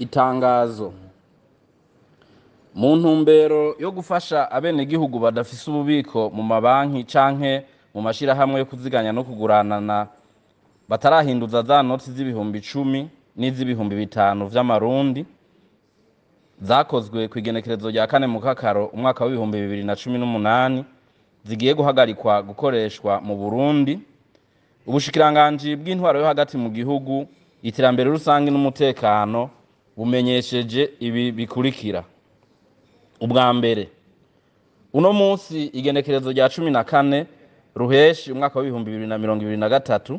Itangazo. Mu ntumbero yo gufasha abenegihugu badafise ububiko mu mabanki canke mu mashirahamwe yo kuziganya no kuguranana batarahinduza za noti z'ibihumbi 10 n'iz'ibihumbi 5 vy'amarundi zakozwe kw'igenekerezo rya 4 mu kakaro umwaka wa 2018 zigiye guhagarikwa gukoreshwa mu Burundi. Ubushikiranganji bw'intwaro yo hagati mu gihugu, iterambere rusangi n'umutekano bumenyesheje ibi bikurikira. Ubwa mbere, uno munsi igenekerezo rya 14 ruheshi umwaka wa 2023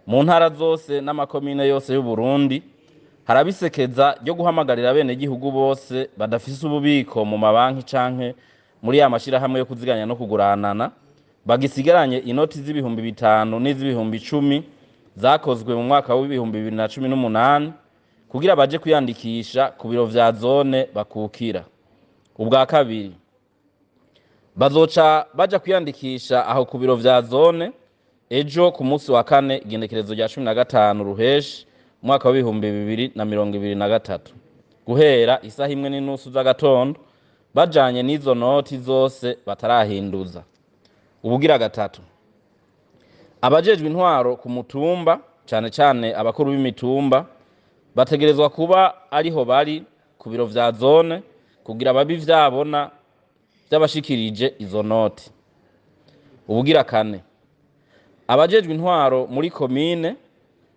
mu ntara zose n'amakomine yose y'u Burundi harabisekeza ryo guhamagarira abenegihugu bose badafise ububiko mu mabanki canke muri ya mashirahamwe yo kuziganya no kuguranana bagisigaranye inoti z'ibihumbi 5 n'iz'ibihumbi 10 zakozwe mu mwaka wa 2018 kugira baje kwiyandikisha ku biro vya zone bakukira. Ubwa kabiri, bazoca baja kwiyandikisha aho ku biro vya zone ejo ku munsi wa 4 igenekerezo rya 15 ruheshi umwaka wa 2023 guhera isaha 1:30 z'agatondo bajanye n'izo noti zose batarahinduza. Ubugira gatatu, abajejwe intwaro ku mutumba cane cane abakuru b'imitumba bategerezwa kuba ariho bari ku biro vya zone kugira babi vyabona by'abashikirije izo noti. Ubugira kane, abajejwe intwaro muri komine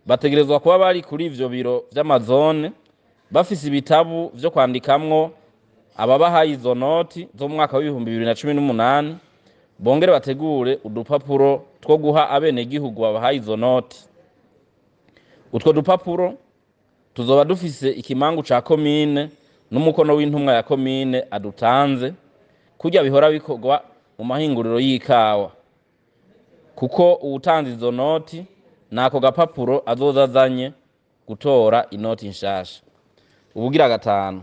bategerezwa kuba bari kuri ivyo biro vy'amazone bafise ibitabu vyo kwandikamwo ababahaye izo noti zo mu mwaka wa 2018 bongere bategure udupapuro two guha abenegihugu babahaye izo noti. Utwo dupapuro tuzoba dufise ikimangu ca komine n'umukono w'intumwa ya komine adutanze kurya bihora bikorwa mu mahinguriro y'ikawa, kuko uwutanze izo noti nako gapapuro azozazanye gutora inoti nshasha. Ubugira gatanu,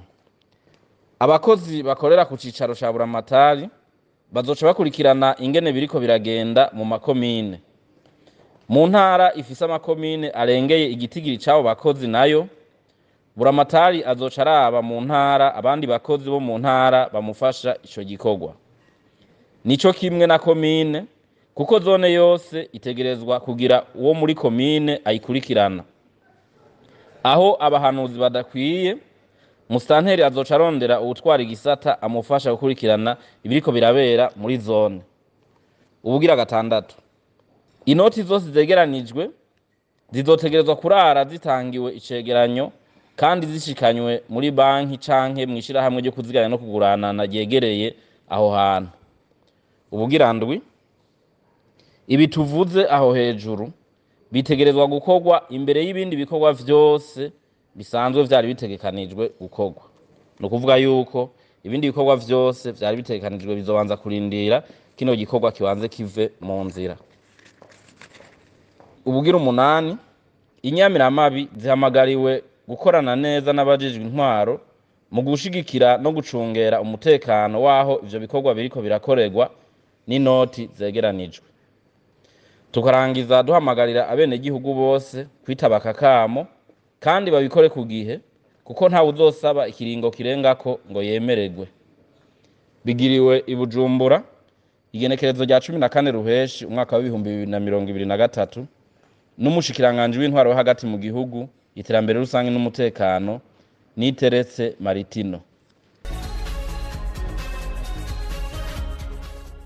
abakozi bakorera ku cicaro ca buramatari bazoca bakurikirana ingene biriko biragenda mu makomine. Mu ntara ifise amakomine arengeye igitigiri c'abo bakozi nayo buramatari azoca araba mu ntara abandi bakozi bo mu ntara bamufasha ico gikorwa. Nico kimwe na komine, kuko zone yose itegerezwa kugira uwo muri komine ayikurikirana. Aho abahanuzi badakwiye, musitanteri azoca arondera uwutwara igisata amufasha gukurikirana ibiriko birabera muri zone. Ubugira gatandatu, inoti zose zegeranijwe zizotegerezwa kurara zitangiwe icegeranyo kandi zishikanywe muri banki canke mw'ishirahamwe ryo kuziganya no kuguranana yegereye aho hantu. Ubugira ndwi, ibi tuvuze aho hejuru bitegerezwa gukorwa imbere y'ibindi bikorwa vyose bisanzwe vyari bitegekanijwe gukorwa. No kuvuga yuko ibindi bikorwa vyose vyari bitegekanijwe bizobanza kurindira kino gikorwa kibanze kive mu nzira. Ubugira umunani, inyamiramabi zihamagariwe gukorana neza n'abajejwe intwaro mu gushigikira no gucungera umutekano waho ivyo bikorwa biriko birakorerwa n'inoti zegeranijwe. Tukarangiza duhamagarira abenegihugu bose kwitaba akakamo kandi babikore ku gihe, kuko nta uzosaba ikiringo kirengako ngo yemererwe. Bigiriwe i Bujumbura igenekerezo rya 14 ruheshi umwaka wa 2023 n'umushikiranganji w'intwaro hagati mu gihugu, iterambere rusangi n'umutekano, niteretse Maritino.